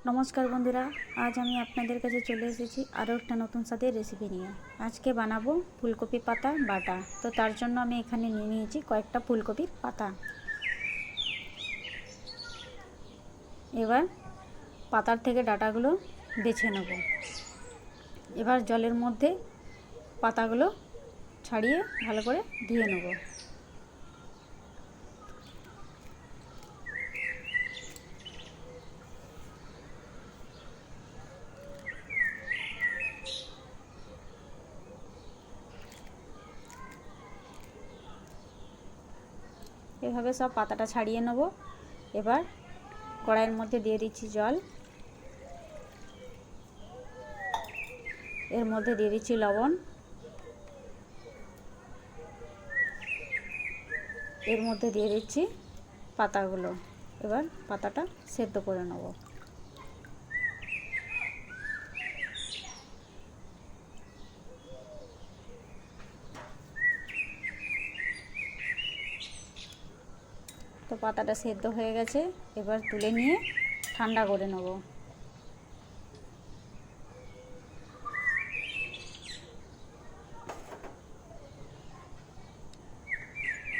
নমস্কার বন্ধুরা, আজ আমি আপনাদের কাছে চলে এসেছি আরও একটা নতুন স্বাদের রেসিপি নিয়ে। আজকে বানাবো ফুলকপি পাতা বাটা। তো তার জন্য আমি এখানে নিয়ে নিয়েছি কয়েকটা ফুলকপির পাতা। এবার পাতার থেকে ডাঁটাগুলো বেছে নেব। এবার জলের মধ্যে পাতাগুলো ছাড়িয়ে ভালো করে ধুয়ে নেব। এভাবে সব পাতাটা ছাড়িয়ে নেব। এবার কড়াইয়ের মধ্যে দিয়ে দিচ্ছি জল, এর মধ্যে দিয়ে দিচ্ছি লবণ, এর মধ্যে দিয়ে দিচ্ছি পাতাগুলো। এবার পাতাটা সেদ্ধ করে নেব। তো পাতাটা সেদ্ধ হয়ে গেছে, এবার তুলে নিয়ে ঠান্ডা করে নেব।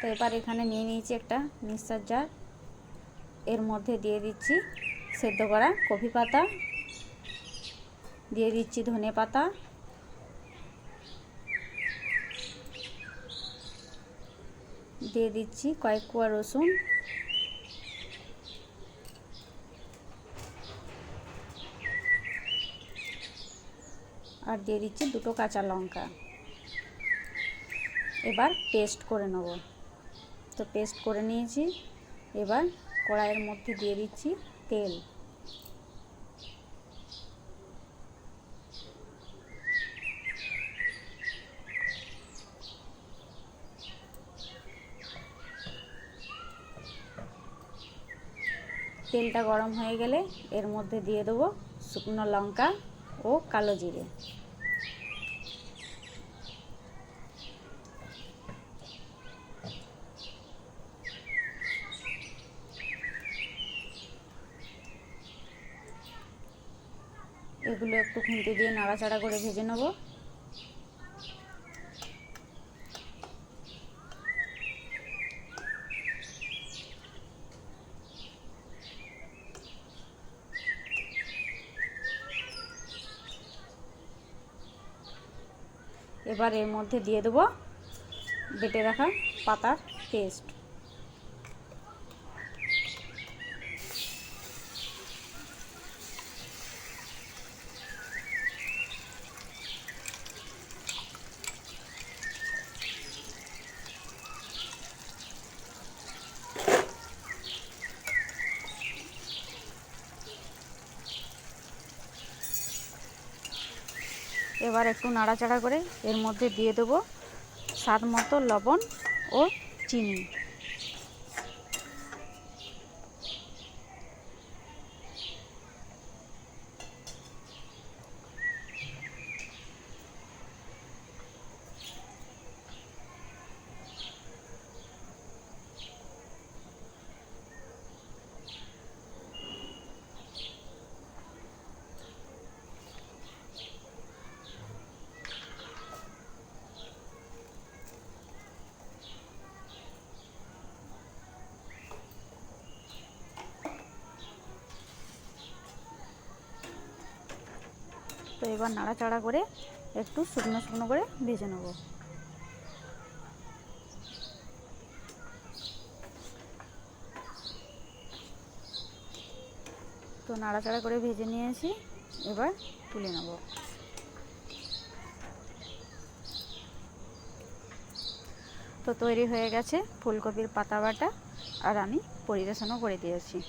তো এবার এখানে নিয়ে নিয়েছি একটা মিক্সার জার, এর মধ্যে দিয়ে দিচ্ছি সেদ্ধ করা কপি পাতা, দিয়ে দিচ্ছি ধনে পাতা, দিয়ে দিচ্ছি কয়েক কোয়া রসুন, আর দিয়ে দিচ্ছি দুটো কাঁচা লঙ্কা। এবার পেস্ট করে নেব। তো পেস্ট করে নিয়েছি। এবার কড়াইয়ের মধ্যে দিয়ে দিচ্ছি তেল, তেলটা গরম হয়ে গেলে এর মধ্যে দিয়ে দেবো শুকনো লঙ্কা ও কালো জিরে। এগুলো একটু খুন্তি দিয়ে নাড়াচাড়া করে ভেজে নেব। এবার এর মধ্যে দিয়ে দেবো বেটে রাখা পাতার পেস্ট। এবার একটু নাড়াচাড়া করে এর মধ্যে দিয়ে দেবো স্বাদ মতো লবণ ও চিনি। তো এবার নাড়াচাড়া করে একটু শুকনো শুকনো করে ভেজে নেব। তো নাড়াচাড়া করে ভেজে নিয়েছি, এবার তুলে নেব। তো তৈরি হয়ে গেছে ফুলকপির পাতা বাটা, আর আমি পরিবেশনও করে দিয়েছি।